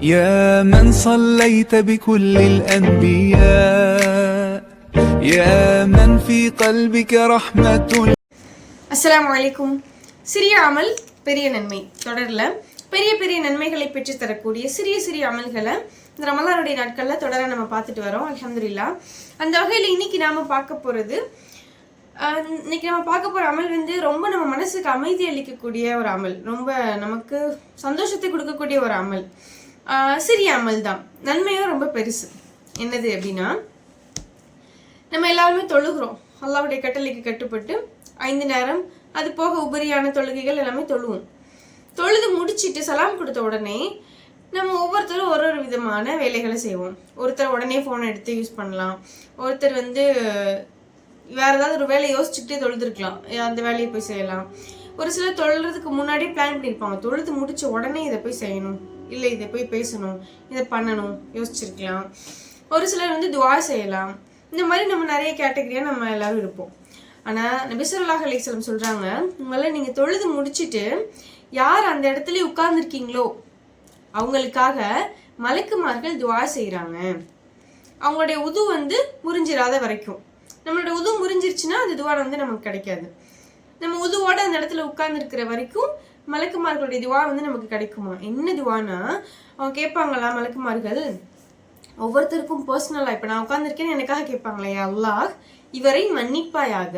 يا من صليت بكل الأنبياء يا من في قلبك رحمة. அஸ்ஸலாமு அலைக்கும். சிறிய அமல் பெரிய நன்மை தொடரல பெரிய பெரிய நன்மைகளை பெற்று தரக்கூடிய சிறிய சிறிய அமல்களை இந்த ரமலானுடைய நாட்களில் தொடர நம்ம பார்த்துட்டு வரோம். அல்ஹம்துலில்லாஹ். அந்த வகையில் இன்னைக்கு நாம பார்க்க போகிறது அமல் ரொம்ப நம்ம மனசுக்கு அமைதி அளிக்கக்கூடிய ஒரு அமல், ரொம்ப நமக்கு சந்தோஷத்தை கொடுக்கக்கூடிய ஒரு அமல், சிறிய அமல் தான், நன்மையும் ரொம்ப பெருசு. என்னது அப்படின்னா, நம்ம எல்லாருமே தொழுகிறோம். அல்லாஹ்வுடைய கட்டளைக்கு கட்டுப்பட்டு 5 நேரம், அது போக உபரியான தொழுகைகள் எல்லாமே தொழுவோம். தொழுது முடிச்சுட்டு சலாம் கொடுத்த உடனே நம்ம ஒவ்வொருத்தரும் ஒரு ஒரு விதமான வேலைகளை செய்வோம். ஒருத்தர் உடனே ஃபோனை எடுத்து யூஸ் பண்ணலாம், ஒருத்தர் வேற ஏதாவது ஒரு வேலையை யோசிச்சுக்கிட்டே தொழுதுருக்கலாம், அந்த வேலையை போய் செய்யலாம். ஒரு சிலர் தொழுறதுக்கு முன்னாடியே பிளான் பண்ணியிருப்பாங்க, தொழுது முடிச்ச உடனே இதை போய் செய்யணும், இல்லை இதை போய் பேசணும், இதை பண்ணணும் யோசிச்சிருக்கலாம். ஒரு சிலர் துஆ செய்யலாம். இந்த மாதிரி நம்ம நிறைய கேட்டகரியாக நம்ம எல்லாரும் இருப்போம். ஆனால் நபி ஸல்லல்லாஹு அலைஹி வஸல்லம் சொல்கிறாங்க, உங்களை நீங்கள் தொழுது முடிச்சுட்டு யார் அந்த இடத்துல உட்கார்ந்துருக்கீங்களோ அவங்களுக்காக மலக்குமார்கள் துஆ செய்கிறாங்க. அவங்களுடைய உது முறிஞ்சிடாத வரைக்கும். நம்மளோட உது முறிஞ்சிருச்சுன்னா அது துஆ நமக்கு கிடைக்காது. நம்ம உதுவோட அந்த இடத்துல உட்கார்ந்துருக்கிற வரைக்கும் மலக்குமார்களுடைய துஆ நமக்கு கிடைக்குமா? என்ன துஆனா, அவங்க கேட்பாங்களா மலக்குமார்கள், ஒவ்வொருத்தருக்கும் பர்சனலா, இப்போ நான் உட்காந்துருக்கேன்னு எனக்காக கேட்பாங்களே, யா அல்லாஹ் இவரை மன்னிப்பாயாக,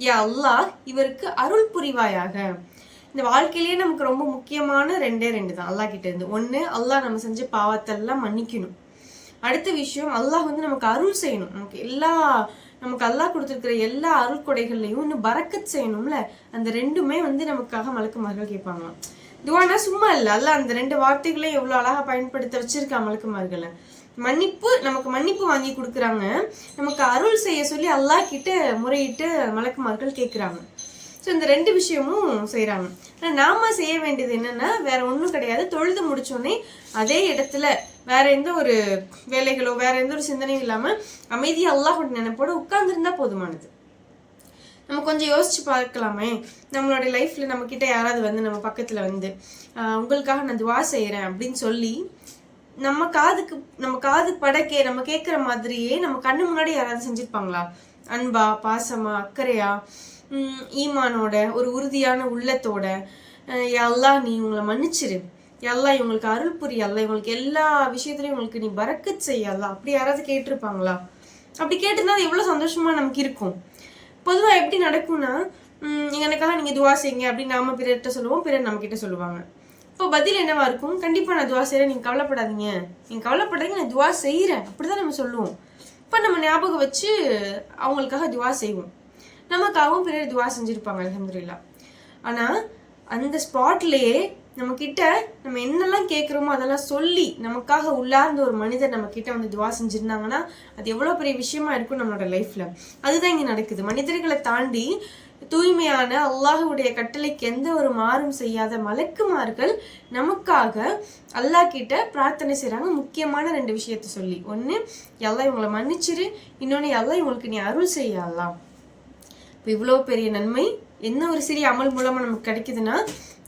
யா அல்லாஹ் இவருக்கு அருள் புரிவாயாக. இந்த வாழ்க்கையிலேயே நமக்கு ரொம்ப முக்கியமான 2 தான் அல்லாஹ் கிட்ட இருந்து. ஒன்று, அல்லாஹ் நம்ம செஞ்ச பாவத்தெல்லாம் மன்னிக்கணும். அடுத்த விஷயம், அல்லாஹ் நமக்கு அருள் செய்யணும். நமக்கு அல்லாஹ் கொடுத்துருக்கிற எல்லா அருள் கொடைகள்லையும் இன்னும் பரக்கத் செய்யணும்ல. அந்த 2மே நமக்காக மலக்குமார்கள் கேட்பாங்களாம். துஆனா சும்மா இல்லை, அல்லாஹ் அந்த 2 வார்த்தைகளையும் எவ்வளோ அழகா பயன்படுத்த வச்சிருக்கா மலக்குமார்களை. நமக்கு மன்னிப்பு வாங்கி கொடுக்குறாங்க, நமக்கு அருள் செய்ய சொல்லி அல்லாஹ் கிட்ட முறையிட்டு மலக்குமார்கள் கேட்குறாங்க. ஸோ இந்த 2 விஷயமும் செய்கிறாங்க. ஆனால் நாம செய்ய வேண்டியது என்னன்னா, வேற ஒன்றும் கிடையாது. தொழுது முடிச்சோடனே அதே இடத்துல வேற எந்த ஒரு வேலைகளோ வேற எந்த ஒரு சிந்தனையும் இல்லாமல் அமைதியாக அல்லாஹ்வோட நினைப்போட உட்கார்ந்துருந்தா போதுமானது. நம்ம கொஞ்சம் யோசிச்சு பார்க்கலாமே, நம்மளோட லைஃப்ல நம்ம கிட்ட யாராவது நம்ம பக்கத்துல உங்களுக்காக நான் துஆ செய்யறேன் அப்படின்னு சொல்லி நம்ம காது படக்கே நம்ம கேட்குற மாதிரியே நம்ம கண்ணு முன்னாடி யாராவது செஞ்சிருப்பாங்களா? அன்பா, பாசமா, அக்கறையா, ஈமானோட, ஒரு உறுதியான உள்ளத்தோட, யா அல்லாஹ் நீ உங்களை மன்னிச்சிரு, யா அல்லாஹ் இவங்களுக்கு அருள் புரி, அல்லாஹ் இவங்களுக்கு எல்லா விஷயத்துலையும் உங்களுக்கு நீ பரக்கத் செய்ய அல்லாஹ், அப்படி யாராவது கேட்டிருப்பாங்களா? அப்படி கேட்டிருந்தா அது எவ்வளோ சந்தோஷமா நமக்கு இருக்கும். பொதுவாக எப்படி நடக்கும்னா, எனக்காக நீங்கள் துஆ செய்யுங்க அப்படின்னு நாம பிறர்கிட்ட சொல்லுவோம், பிறர் நம்ம கிட்ட சொல்லுவாங்க. இப்போ பதில் என்னவா இருக்கும்? கண்டிப்பாக நான் துஆ செய்கிறேன், நீங்கள் கவலைப்படாதீங்க, நான் துஆ செய்கிறேன், அப்படிதான் நம்ம சொல்லுவோம். இப்போ நம்ம ஞாபகம் வச்சு அவங்களுக்காக துஆ செய்வோம். நமக்காகவும் பிறர் துஆ செஞ்சுருப்பாங்க அல்ஹம்துலில்லாஹ். ஆனால் அந்த ஸ்பாட்லேயே நம்ம என்னெல்லாம் கேட்குறோமோ அதெல்லாம் சொல்லி நமக்காக உள்ளார்ந்த ஒரு மனிதர் நம்ம கிட்ட துஆ செஞ்சுருந்தாங்கன்னா அது எவ்வளோ பெரிய விஷயமா இருக்கும் நம்மளோட லைஃப்பில். அதுதான் இங்கே நடக்குது. மனிதர்களை தாண்டி தூய்மையான அல்லாஹ்வுடைய கட்டளைக்கு எந்த ஒரு மாறும் செய்யாத மலக்குமார்கள் நமக்காக அல்லாஹ் கிட்ட பிரார்த்தனை செய்கிறாங்க. முக்கியமான 2 விஷயத்த சொல்லி, ஒன்று அல்லாஹ் இவங்களை மன்னிச்சிரு, இன்னொன்று அல்லாஹ் இவங்களுக்கு நீ அருள் செய்ய அல்லாஹ். இப்போ இவ்வளோ பெரிய நன்மை என்ன ஒரு சிறிய அமல் மூலமாக நமக்கு கிடைக்குதுன்னா,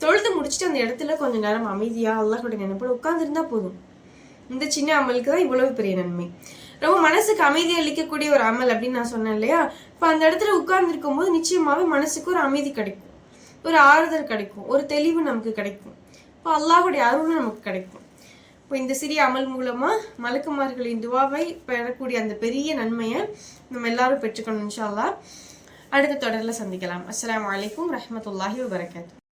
தொழுது முடிச்சுட்டு அந்த இடத்துல கொஞ்சம் நேரம் அமைதியாக அல்லாஹ்வுடைய நினைப்போட உட்கார்ந்துருந்தா போதும். இந்த சின்ன அமலுக்கு தான் இவ்வளவு பெரிய நன்மை. ரொம்ப மனசுக்கு அமைதி அளிக்கக்கூடிய ஒரு அமல் அப்படின்னு நான் சொன்னேன் இல்லையா? இப்போ அந்த இடத்துல உட்கார்ந்துருக்கும் போது நிச்சயமாகவே மனசுக்கு ஒரு அமைதி கிடைக்கும், ஒரு ஆறுதல் கிடைக்கும், ஒரு தெளிவு நமக்கு கிடைக்கும். இப்போ அல்லாஹ்வுடைய அருளும் நமக்கு கிடைக்கும். இப்போ இந்த சிறிய அமல் மூலமாக மலக்குமார்களின் துஆவை பெறக்கூடிய அந்த பெரிய நன்மையை நம்ம எல்லாரும் பெற்றுக்கணும் இன்ஷா அல்லாஹ். அடுத்த தொடரில் சந்திக்கலாம். அஸ்ஸலாமு அலைக்கும் ரஹ்மத்துல்லாஹி வபரகாத்துஹு.